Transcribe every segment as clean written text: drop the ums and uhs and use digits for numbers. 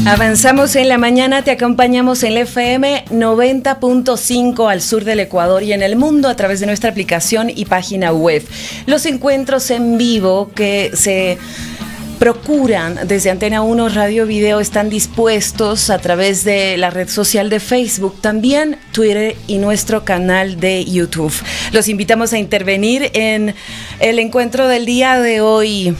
Avanzamos en la mañana, te acompañamos en la FM 90.5 al sur del Ecuador y en el mundo a través de nuestra aplicación y página web. Los encuentros en vivo que se procuran desde Antena 1 Radio Video están dispuestos a través de la red social de Facebook, también Twitter y nuestro canal de YouTube. Los invitamos a intervenir en el encuentro del día de hoy.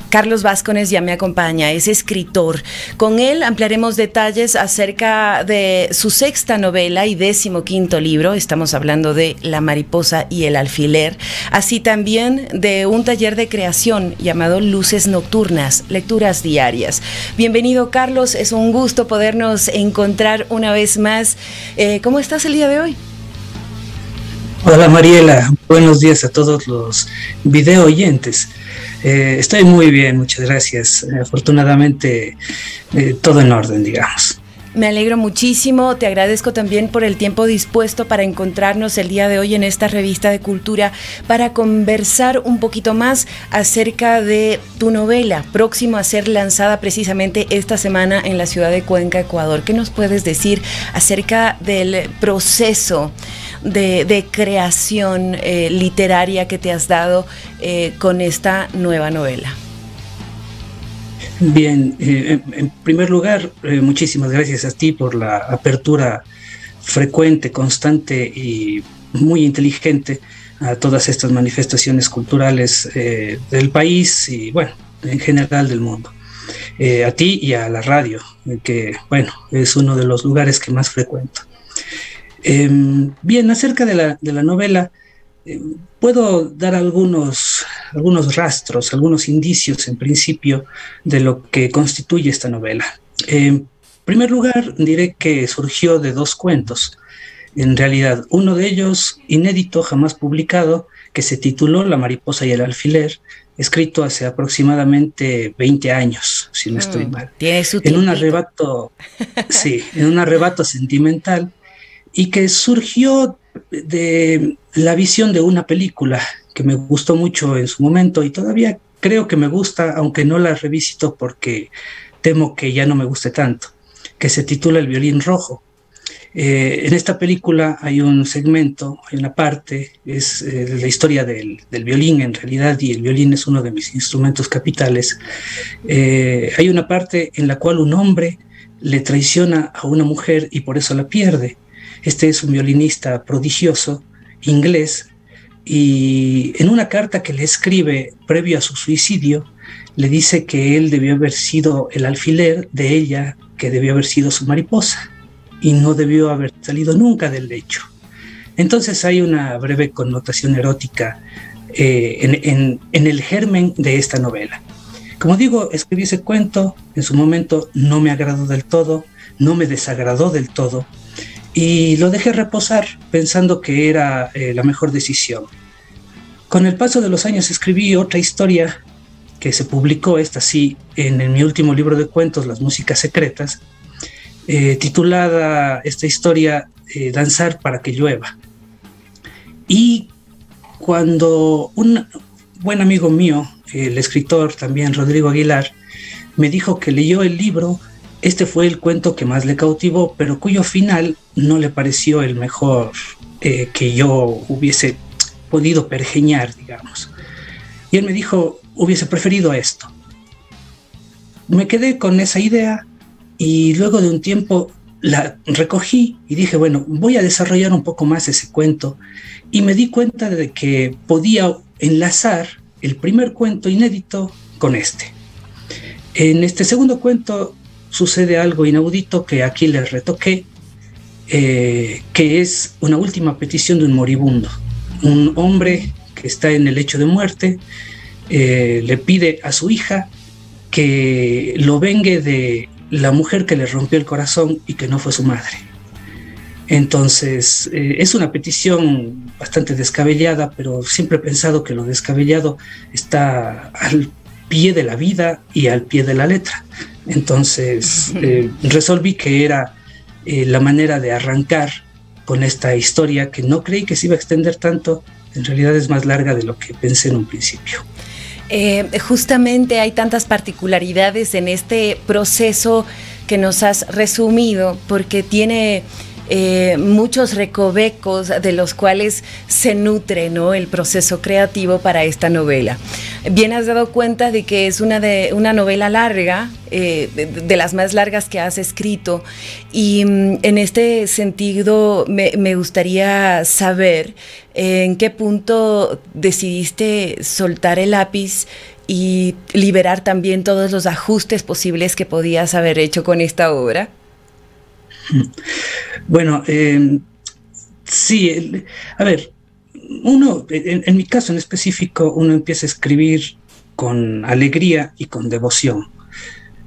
Carlos Vázquez ya me acompaña, es escritor. Con él ampliaremos detalles acerca de su sexta novela y 15º libro. Estamos hablando de La mariposa y el alfiler, así también de un taller de creación llamado Luces Nocturnas, lecturas diarias. Bienvenido, Carlos, es un gusto podernos encontrar una vez más. ¿Cómo estás el día de hoy? Hola Mariela, buenos días a todos los video oyentes. Estoy muy bien, muchas gracias. Afortunadamente todo en orden, digamos. Me alegro muchísimo, te agradezco también por el tiempo dispuesto para encontrarnos el día de hoy en esta revista de cultura para conversar un poquito más acerca de tu novela, próximo a ser lanzada precisamente esta semana en la ciudad de Cuenca, Ecuador. ¿Qué nos puedes decir acerca del proceso de creación literaria que te has dado con esta nueva novela? Bien, en primer lugar, muchísimas gracias a ti por la apertura frecuente, constante y muy inteligente a todas estas manifestaciones culturales del país y, bueno, en general del mundo. A ti y a la radio, que, bueno, es uno de los lugares que más frecuento. Bien, acerca de la novela, puedo dar algunos rastros, algunos indicios en principio de lo que constituye esta novela. En primer lugar, diré que surgió de dos cuentos. En realidad, uno de ellos, inédito, jamás publicado, que se tituló La mariposa y el alfiler, escrito hace aproximadamente 20 años, si no estoy mal. Tiene su en un arrebato, sí, en un arrebato sentimental, y que surgió de la visión de una película que me gustó mucho en su momento y todavía creo que me gusta, aunque no la revisito porque temo que ya no me guste tanto, que se titula El violín rojo. En esta película hay un segmento, hay una parte, es la historia del violín en realidad, y el violín es uno de mis instrumentos capitales. Hay una parte en la cual un hombre le traiciona a una mujer y por eso la pierde. Este es un violinista prodigioso, inglés, y en una carta que le escribe previo a su suicidio, le dice que él debió haber sido el alfiler de ella, que debió haber sido su mariposa, y no debió haber salido nunca del lecho. Entonces hay una breve connotación erótica en el germen de esta novela. Como digo, escribí ese cuento, en su momento no me agradó del todo, no me desagradó del todo, y lo dejé reposar pensando que era la mejor decisión. Con el paso de los años escribí otra historia que se publicó, esta sí, en mi último libro de cuentos, Las músicas secretas, titulada esta historia Danzar para que llueva. Y cuando un buen amigo mío, el escritor también Rodrigo Aguilar, me dijo que leyó el libro, este fue el cuento que más le cautivó, pero cuyo final no le pareció el mejor que yo hubiese podido pergeñar, digamos. Y él me dijo, hubiese preferido esto. Me quedé con esa idea y luego de un tiempo la recogí y dije, bueno, voy a desarrollar un poco más ese cuento. Y me di cuenta de que podía enlazar el primer cuento inédito con este. En este segundo cuento sucede algo inaudito que aquí les retoqué, que es una última petición de un moribundo. Un hombre que está en el lecho de muerte le pide a su hija que lo vengue de la mujer que le rompió el corazón y que no fue su madre. Entonces, es una petición bastante descabellada, pero siempre he pensado que lo descabellado está al pie de la vida y al pie de la letra. Entonces resolví que era la manera de arrancar con esta historia que no creí que se iba a extender tanto. En realidad es más larga de lo que pensé en un principio. Justamente hay tantas particularidades en este proceso que nos has resumido, porque tiene muchos recovecos de los cuales se nutre, ¿no?, el proceso creativo para esta novela. Bien has dado cuenta de que es una novela larga, de las más largas que has escrito, y en este sentido me gustaría saber en qué punto decidiste soltar el lápiz y liberar también todos los ajustes posibles que podías haber hecho con esta obra. Bueno, sí, a ver, uno, en mi caso en específico, uno empieza a escribir con alegría y con devoción.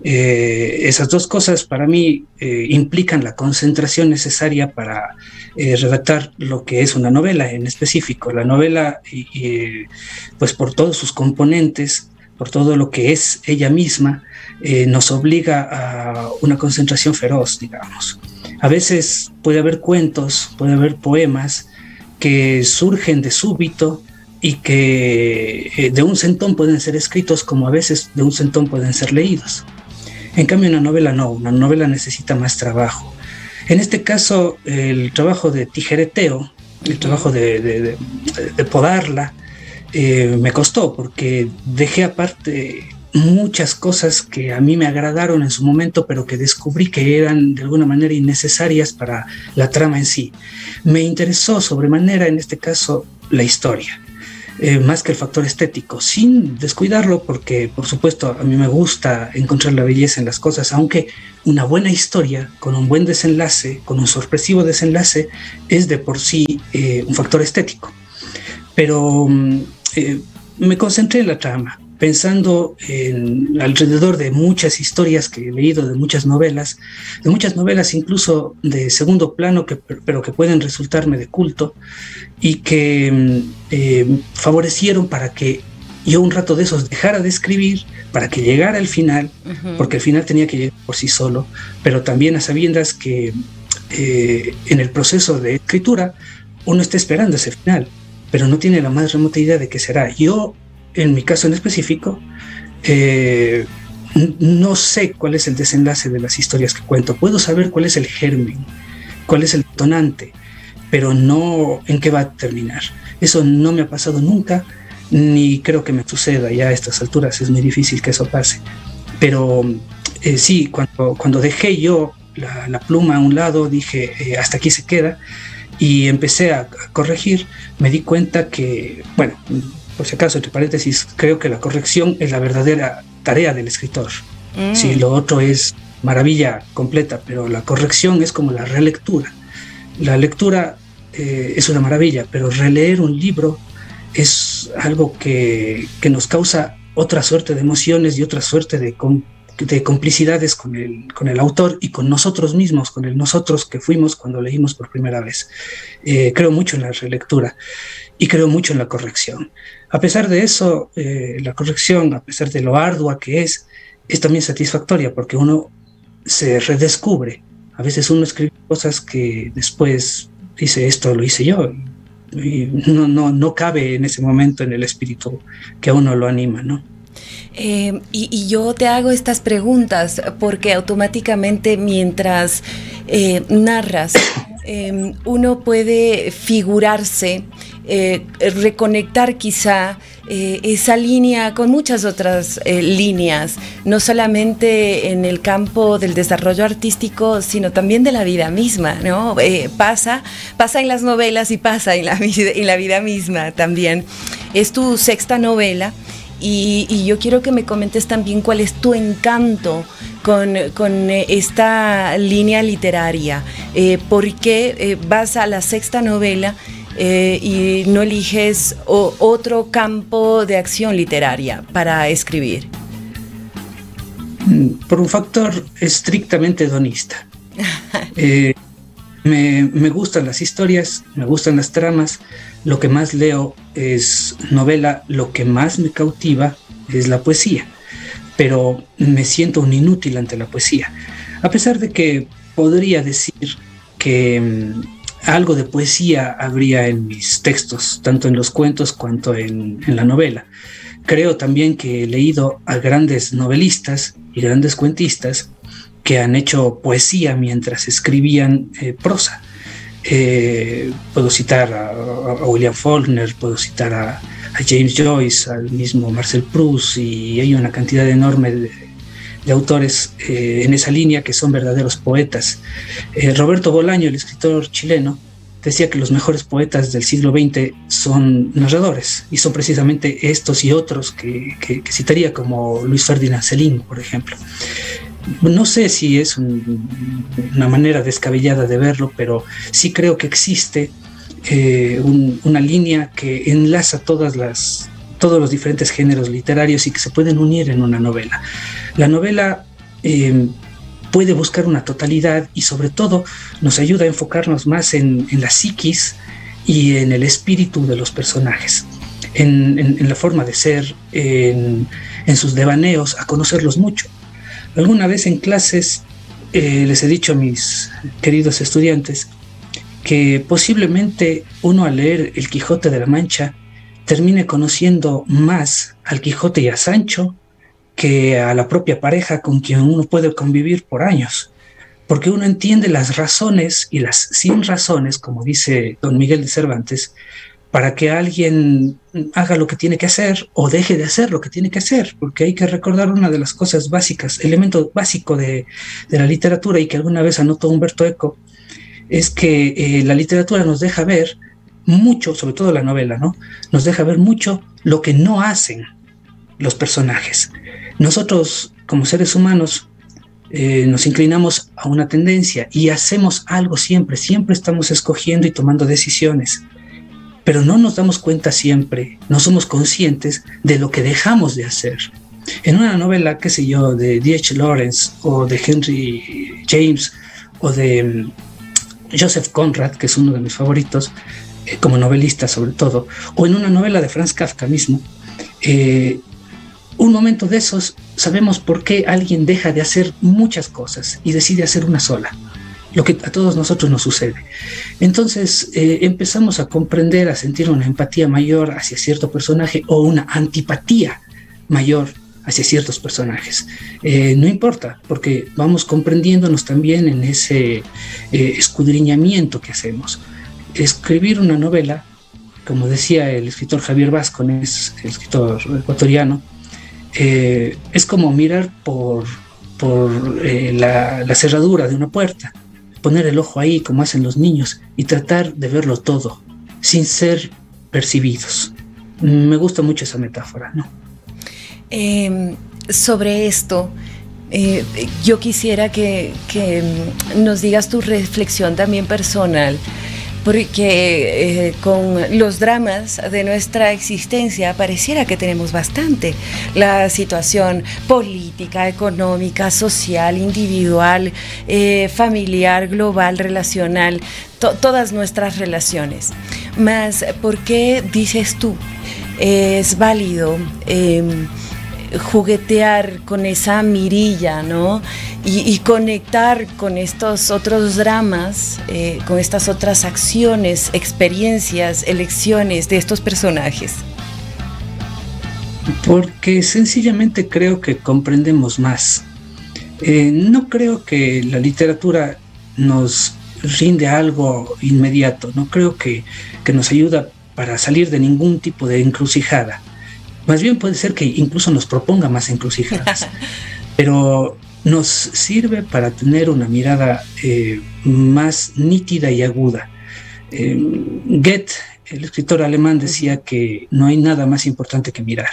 Esas dos cosas para mí implican la concentración necesaria para redactar lo que es una novela en específico. La novela, pues por todos sus componentes, por todo lo que es ella misma, nos obliga a una concentración feroz, digamos. A veces puede haber cuentos, puede haber poemas que surgen de súbito y que de un centón pueden ser escritos, como a veces de un centón pueden ser leídos. En cambio, una novela no, una novela necesita más trabajo. En este caso, el trabajo de tijereteo, el trabajo de podarla, me costó, porque dejé aparte muchas cosas que a mí me agradaron en su momento, pero que descubrí que eran de alguna manera innecesarias para la trama en sí. Me interesó sobremanera, en este caso, la historia, más que el factor estético, sin descuidarlo, porque por supuesto a mí me gusta encontrar la belleza en las cosas, aunque una buena historia con un buen desenlace, con un sorpresivo desenlace, es de por sí un factor estético. Pero me concentré en la trama, pensando alrededor de muchas historias que he leído, de muchas novelas incluso de segundo plano, pero que pueden resultarme de culto, y que favorecieron para que yo un rato de esos dejara de escribir, para que llegara al final, porque el final tenía que llegar por sí solo, pero también a sabiendas que en el proceso de escritura uno está esperando ese final, pero no tiene la más remota idea de qué será. Yo, en mi caso en específico, no sé cuál es el desenlace de las historias que cuento. Puedo saber cuál es el germen, cuál es el detonante, pero no en qué va a terminar. Eso no me ha pasado nunca, ni creo que me suceda ya a estas alturas. Es muy difícil que eso pase. Pero sí, cuando dejé yo la pluma a un lado, dije, hasta aquí se queda, y empecé a corregir. Me di cuenta que, bueno, por si acaso, entre paréntesis, creo que la corrección es la verdadera tarea del escritor. Sí, lo otro es maravilla completa, pero la corrección es como la relectura. La lectura es una maravilla, pero releer un libro es algo que nos causa otra suerte de emociones y otra suerte de complicidades con el autor y con nosotros mismos, con el nosotros que fuimos cuando leímos por primera vez. Creo mucho en la relectura y creo mucho en la corrección. A pesar de eso, la corrección, a pesar de lo ardua que es también satisfactoria, porque uno se redescubre. A veces uno escribe cosas que después dice, esto lo hice yo, y no cabe en ese momento en el espíritu que a uno lo anima, ¿no? Y yo te hago estas preguntas porque automáticamente mientras narras, uno puede figurarse, reconectar quizá esa línea con muchas otras líneas, no solamente en el campo del desarrollo artístico, sino también de la vida misma, ¿no? Pasa en las novelas y pasa en la vida misma también. Es tu sexta novela. Y yo quiero que me comentes también cuál es tu encanto con esta línea literaria. ¿Por qué vas a la sexta novela y no eliges otro campo de acción literaria para escribir? Por un factor estrictamente hedonista. Me gustan las historias, me gustan las tramas. Lo que más leo es novela, lo que más me cautiva es la poesía, pero me siento un inútil ante la poesía, a pesar de que podría decir que algo de poesía habría en mis textos, tanto en los cuentos cuanto en la novela. Creo también que he leído a grandes novelistas y grandes cuentistas que han hecho poesía mientras escribían prosa. Puedo citar a William Faulkner, puedo citar a James Joyce, al mismo Marcel Proust, y hay una cantidad enorme de autores en esa línea que son verdaderos poetas. Roberto Bolaño, el escritor chileno, decía que los mejores poetas del siglo XX son narradores, y son precisamente estos y otros que citaría, como Luis Ferdinand Céline, por ejemplo. No sé si es una manera descabellada de verlo, pero sí creo que existe una línea que enlaza todos los diferentes géneros literarios y que se pueden unir en una novela. La novela puede buscar una totalidad y sobre todo nos ayuda a enfocarnos más en la psiquis y en el espíritu de los personajes, en la forma de ser, en sus devaneos, a conocerlos mucho. Alguna vez en clases les he dicho a mis queridos estudiantes que posiblemente uno, al leer El Quijote de la Mancha, termine conociendo más al Quijote y a Sancho que a la propia pareja con quien uno puede convivir por años, porque uno entiende las razones y las sin razones, como dice don Miguel de Cervantes, para que alguien haga lo que tiene que hacer o deje de hacer lo que tiene que hacer, porque hay que recordar una de las cosas básicas, elemento básico de la literatura, y que alguna vez anotó Humberto Eco, es que la literatura nos deja ver mucho, sobre todo la novela, ¿no? Nos deja ver mucho lo que no hacen los personajes. Nosotros, como seres humanos, nos inclinamos a una tendencia y hacemos algo siempre estamos escogiendo y tomando decisiones, pero no nos damos cuenta siempre, no somos conscientes de lo que dejamos de hacer. En una novela, qué sé yo, de D.H. Lawrence o de Henry James o de Joseph Conrad, que es uno de mis favoritos, como novelista sobre todo, o en una novela de Franz Kafka mismo, un momento de esos sabemos por qué alguien deja de hacer muchas cosas y decide hacer una sola, lo que a todos nosotros nos sucede. Entonces empezamos a comprender, a sentir una empatía mayor hacia cierto personaje o una antipatía mayor hacia ciertos personajes. No importa, porque vamos comprendiéndonos también en ese escudriñamiento que hacemos. Escribir una novela, como decía el escritor Javier Vázquez, el escritor ecuatoriano, es como mirar por la cerradura de una puerta, poner el ojo ahí como hacen los niños y tratar de verlo todo sin ser percibidos. Me gusta mucho esa metáfora, ¿no? Sobre esto, yo quisiera que nos digas tu reflexión también personal, porque con los dramas de nuestra existencia pareciera que tenemos bastante. La situación política, económica, social, individual, familiar, global, relacional, todas nuestras relaciones. Mas, ¿por qué dices tú es válido juguetear con esa mirilla, ¿no? Y conectar con estos otros dramas, con estas otras acciones, experiencias, elecciones de estos personajes? Porque sencillamente creo que comprendemos más. No creo que la literatura nos rinde algo inmediato, no creo que nos ayuda para salir de ningún tipo de encrucijada. Más bien puede ser que incluso nos proponga más encrucijadas, pero nos sirve para tener una mirada más nítida y aguda. Goethe, el escritor alemán, decía que no hay nada más importante que mirar.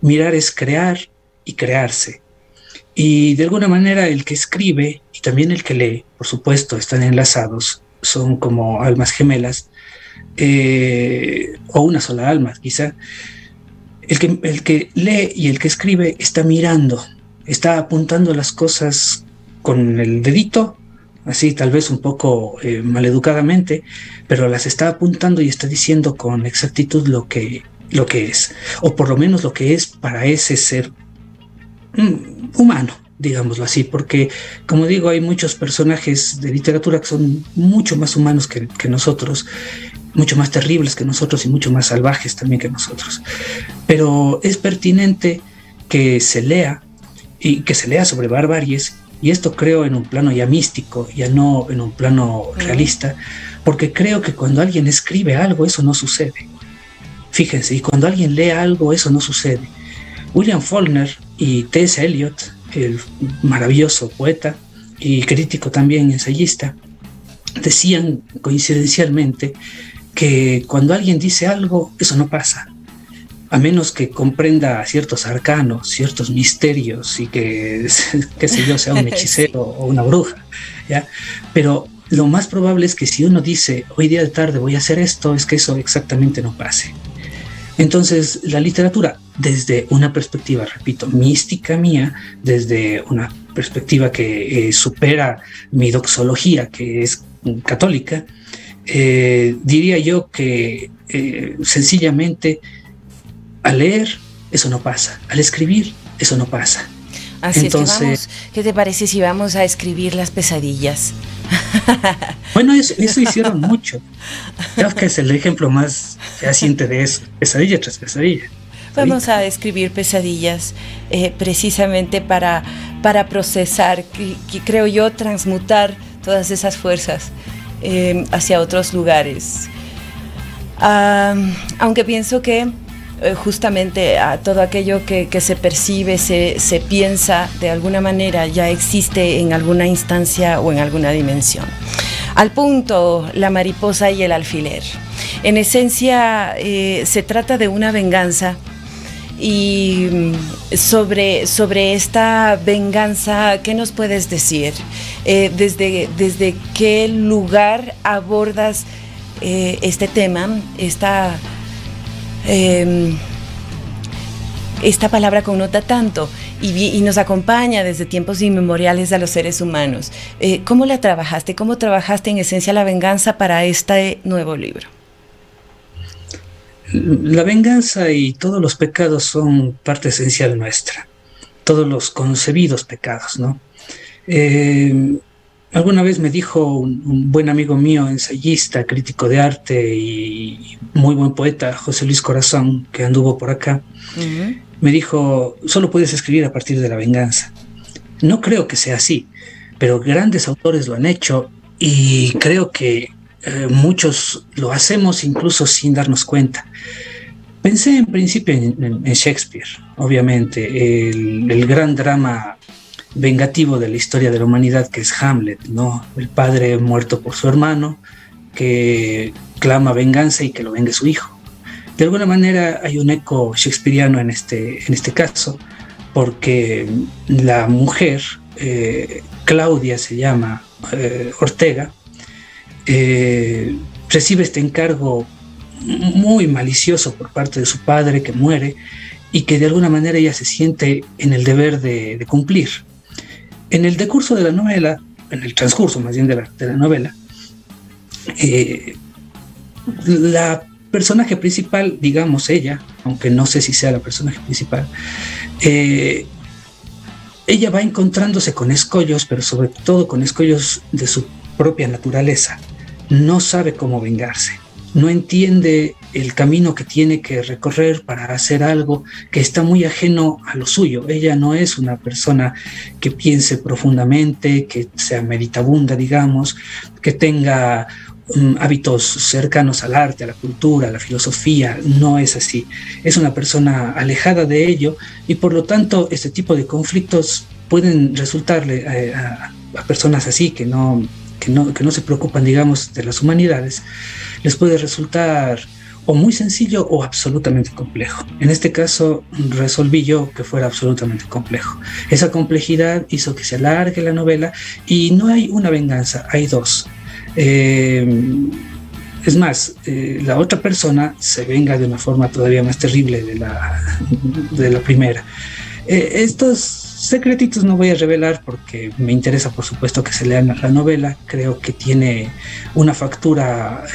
Mirar es crear y crearse. Y de alguna manera el que escribe y también el que lee, por supuesto, están enlazados, son como almas gemelas, o una sola alma quizá. El que lee y el que escribe está mirando, está apuntando las cosas con el dedito, así tal vez un poco maleducadamente, pero las está apuntando y está diciendo con exactitud lo que es, o por lo menos lo que es para ese ser humano, digámoslo así, porque, como digo, hay muchos personajes de literatura que son mucho más humanos que nosotros, mucho más terribles que nosotros y mucho más salvajes también que nosotros. Pero es pertinente que se lea, y que se lea sobre barbaries, y esto creo en un plano ya místico, ya no en un plano realista, porque creo que cuando alguien escribe algo, eso no sucede. Fíjense, y cuando alguien lee algo, eso no sucede. William Faulkner y T.S. Eliot, el maravilloso poeta y crítico también ensayista, decían coincidencialmente que cuando alguien dice algo, eso no pasa, a menos que comprenda ciertos arcanos, ciertos misterios y que, qué sé yo, sea un hechicero o una bruja, ¿ya? Pero lo más probable es que si uno dice, hoy día de tarde voy a hacer esto, es que eso exactamente no pase. Entonces, la literatura, desde una perspectiva, repito, mística mía, desde una perspectiva que supera mi doxología, que es católica, diría yo que sencillamente al leer eso no pasa, al escribir eso no pasa. Así entonces, es que vamos, ¿qué te parece si vamos a escribir las pesadillas? Bueno, eso hicieron mucho. Creo que es el ejemplo más fehaciente de eso, pesadilla tras pesadilla. Vamos a escribir pesadillas precisamente para procesar, que creo yo, transmutar todas esas fuerzas hacia otros lugares. Aunque pienso que justamente a todo aquello que se percibe, se piensa de alguna manera, ya existe en alguna instancia o en alguna dimensión. Al punto, la mariposa y el alfiler. En esencia, se trata de una venganza. Y sobre esta venganza, ¿qué nos puedes decir? ¿Desde qué lugar abordas este tema, esta palabra connota tanto y nos acompaña desde tiempos inmemoriales a los seres humanos? ¿Cómo la trabajaste? ¿Cómo trabajaste en esencia la venganza para este nuevo libro? La venganza y todos los pecados son parte esencial nuestra, todos los concebidos pecados, ¿no? Alguna vez me dijo un buen amigo mío, ensayista, crítico de arte y muy buen poeta, José Luis Corazón, que anduvo por acá, me dijo, solo puedes escribir a partir de la venganza. No creo que sea así, pero grandes autores lo han hecho y creo que muchos lo hacemos incluso sin darnos cuenta. Pensé en principio en Shakespeare, obviamente, el gran drama vengativo de la historia de la humanidad, que es Hamlet, ¿no? El padre muerto por su hermano, que clama venganza y que lo vengue su hijo. De alguna manera hay un eco shakespeariano en este caso, porque la mujer, Claudia se llama, Ortega, recibe este encargo muy malicioso por parte de su padre que muere y que de alguna manera ella se siente en el deber de cumplir. En el decurso de la novela, en el transcurso más bien de la novela, la personaje principal, digamos ella, aunque no sé si sea la personaje principal, ella va encontrándose con escollos, pero sobre todo con escollos de su propia naturaleza. No sabe cómo vengarse, no entiende el camino que tiene que recorrer para hacer algo que está muy ajeno a lo suyo. Ella no es una persona que piense profundamente, que sea meditabunda, digamos, que tenga hábitos cercanos al arte, a la cultura, a la filosofía. No es así. Es una persona alejada de ello y por lo tanto este tipo de conflictos pueden resultarle a personas así que no se preocupan, digamos, de las humanidades, les puede resultar o muy sencillo o absolutamente complejo. En este caso resolví yo que fuera absolutamente complejo. Esa complejidad hizo que se alargue la novela y no hay una venganza, hay dos. Es más, la otra persona se venga de una forma todavía más terrible de la primera. Estos secretitos no voy a revelar porque me interesa, por supuesto, que se lean la novela. Creo que tiene una factura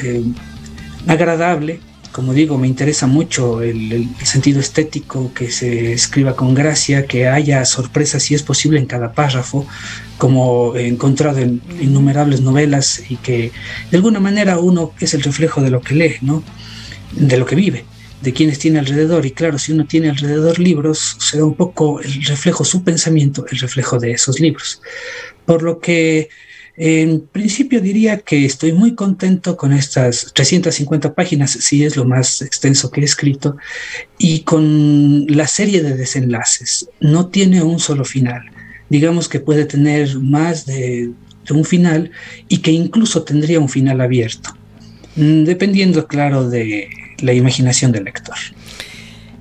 agradable. Como digo, me interesa mucho el sentido estético, que se escriba con gracia, que haya sorpresas si es posible en cada párrafo, como he encontrado en innumerables novelas, y que de alguna manera uno es el reflejo de lo que lee, ¿no? De lo que vive. de quienes tiene alrededor, y claro, si uno tiene alrededor libros, se da un poco el reflejo, su pensamiento, el reflejo de esos libros. Por lo que en principio diría que estoy muy contento con estas 350 páginas, sí es lo más extenso que he escrito, y con la serie de desenlaces. No tiene un solo final. Digamos que puede tener más de un final y que incluso tendría un final abierto, dependiendo, claro, de la imaginación del lector.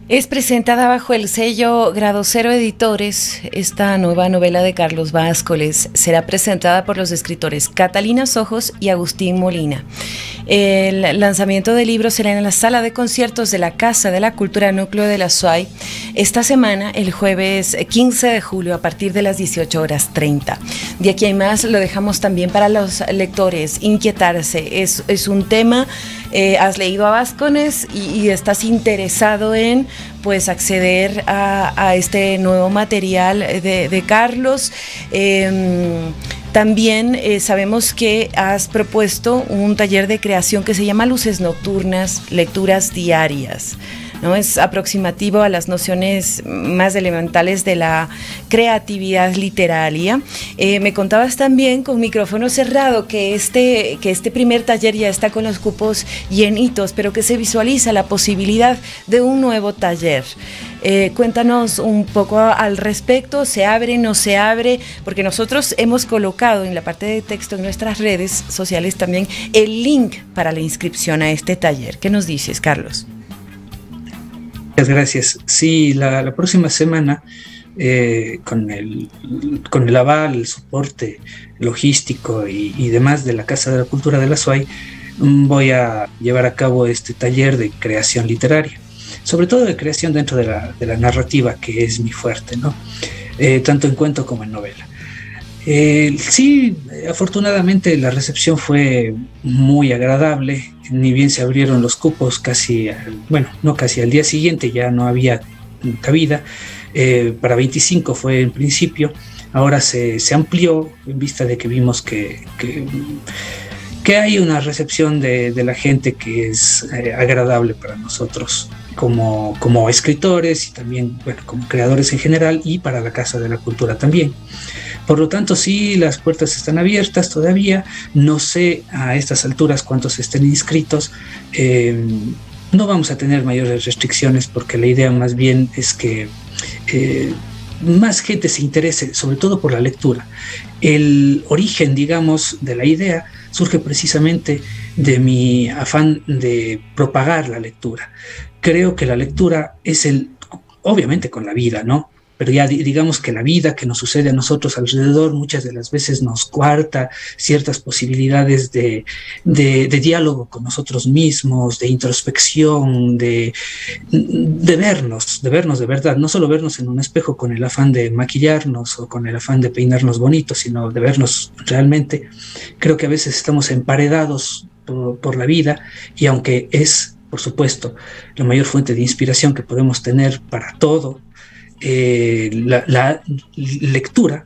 Es presentada bajo el sello Grado Cero Editores. Esta nueva novela de Carlos Báscoles será presentada por los escritores Catalina Sojos y Agustín Molina. El lanzamiento del libro será en la sala de conciertos de la Casa de la Cultura Núcleo de la SUAY esta semana, el jueves 15 de julio, a partir de las 18:30. De aquí en más lo dejamos también para los lectores inquietarse. Es un tema, has leído a Báscoles y estás interesado en pues acceder a este nuevo material de Carlos. También sabemos que has propuesto un taller de creación que se llama Luces Nocturnas, Lecturas Diarias, ¿no? Es aproximativo a las nociones más elementales de la creatividad literaria. Me contabas también con micrófono cerrado que este primer taller ya está con los cupos llenitos, pero que se visualiza la posibilidad de un nuevo taller. Cuéntanos un poco al respecto. ¿Se abre, no se abre? Porque nosotros hemos colocado en la parte de texto en nuestras redes sociales también el link para la inscripción a este taller. ¿Qué nos dices, Carlos? Muchas gracias. Sí, la próxima semana, con el aval, el soporte logístico y demás de la Casa de la Cultura de la SUAY, voy a llevar a cabo este taller de creación literaria, sobre todo de creación dentro de la narrativa, que es mi fuerte, ¿no? Tanto en cuento como en novela. Sí, afortunadamente la recepción fue muy agradable. Ni bien se abrieron los cupos, no casi al día siguiente ya no había cabida. Para 25 fue en principio, ahora se amplió en vista de que vimos que hay una recepción de la gente que es agradable para nosotros como escritores y también, bueno, como creadores en general, y para la Casa de la Cultura también. Por lo tanto, sí, las puertas están abiertas todavía. No sé a estas alturas cuántos estén inscritos. No vamos a tener mayores restricciones, porque la idea más bien es que más gente se interese, sobre todo por la lectura. El origen, digamos, de la idea surge precisamente de mi afán de propagar la lectura. Creo que la lectura es obviamente con la vida, ¿no? Pero ya digamos que la vida que nos sucede a nosotros alrededor muchas de las veces nos coarta ciertas posibilidades de diálogo con nosotros mismos, de introspección, de vernos de verdad, no solo vernos en un espejo con el afán de maquillarnos o con el afán de peinarnos bonitos, sino de vernos realmente. Creo que a veces estamos emparedados por la vida, y aunque es, por supuesto, la mayor fuente de inspiración que podemos tener para todo, la lectura,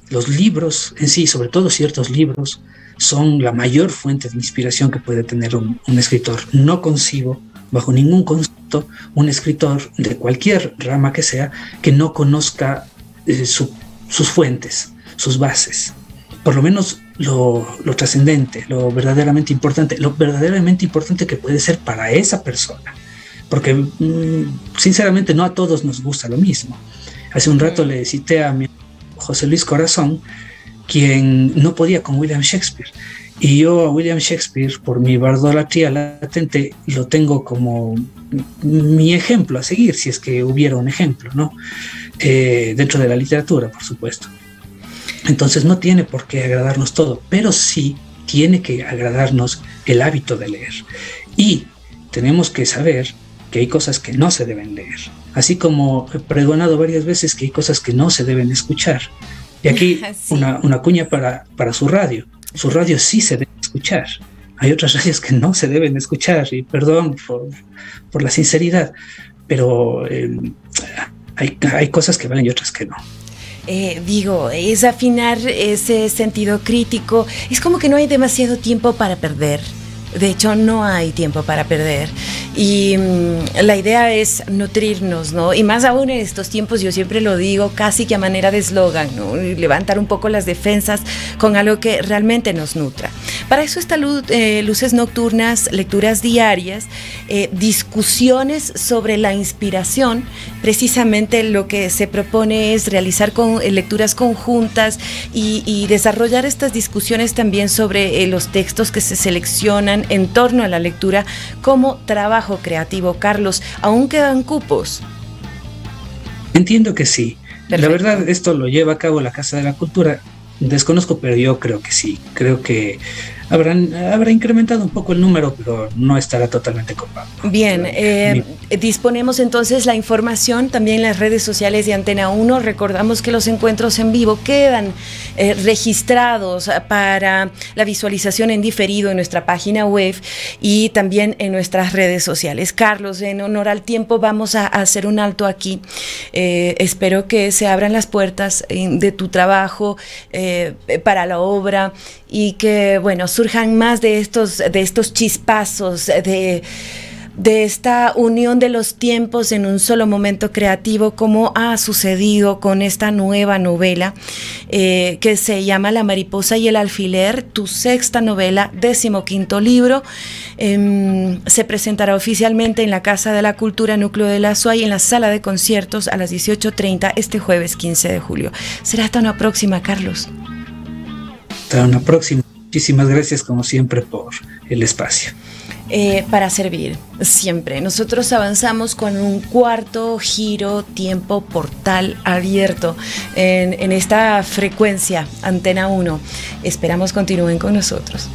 los libros en sí, sobre todo ciertos libros, son la mayor fuente de inspiración que puede tener un escritor. No concibo, bajo ningún concepto, un escritor de cualquier rama que sea, que no conozca sus fuentes, sus bases. Por lo menos lo trascendente, lo verdaderamente importante que puede ser para esa persona. Porque sinceramente no a todos nos gusta lo mismo. Hace un rato le cité a mi José Luis Corazón, quien no podía con William Shakespeare. Y yo a William Shakespeare, por mi bardolatría latente, lo tengo como mi ejemplo a seguir, si es que hubiera un ejemplo, ¿no? Dentro de la literatura, por supuesto. Entonces no tiene por qué agradarnos todo, pero sí tiene que agradarnos el hábito de leer. Y tenemos que saber que hay cosas que no se deben leer, así como he pregonado varias veces que hay cosas que no se deben escuchar. Y aquí sí, una cuña para su radio. Su radio sí se debe escuchar. Hay otras radios que no se deben escuchar, y perdón por la sinceridad, pero hay cosas que valen y otras que no. Es afinar ese sentido crítico. Es como que no hay demasiado tiempo para perder. De hecho, no hay tiempo para perder. Y la idea es nutrirnos, ¿no? Y más aún en estos tiempos, yo siempre lo digo, casi que a manera de eslogan, ¿no? Levantar un poco las defensas con algo que realmente nos nutra. Para eso está Luces Nocturnas, lecturas diarias, discusiones sobre la inspiración. Precisamente lo que se propone es realizar lecturas conjuntas y desarrollar estas discusiones también sobre los textos que se seleccionan en torno a la lectura como trabajo creativo. Carlos, ¿aún quedan cupos? Entiendo que sí. Perfecto. La verdad, esto lo lleva a cabo la Casa de la Cultura. Desconozco, pero yo creo que sí. Creo que habrá incrementado un poco el número, pero no estará totalmente copado. Bien, disponemos entonces la información también en las redes sociales de Antena 1. Recordamos que los encuentros en vivo quedan registrados para la visualización en diferido en nuestra página web y también en nuestras redes sociales. Carlos, en honor al tiempo vamos a hacer un alto aquí. Espero que se abran las puertas de tu trabajo para la obra y que, bueno, surjan más de estos chispazos, de esta unión de los tiempos en un solo momento creativo, como ha sucedido con esta nueva novela que se llama La mariposa y el alfiler, tu sexta novela, 15º libro. Se presentará oficialmente en la Casa de la Cultura Núcleo de la SUAY en la sala de conciertos a las 18:30 este jueves 15 de julio. Será hasta una próxima, Carlos. Hasta una próxima. Muchísimas gracias, como siempre, por el espacio. Para servir, siempre. Nosotros avanzamos con un cuarto giro, tiempo, portal abierto en esta frecuencia, Antena 1. Esperamos continúen con nosotros.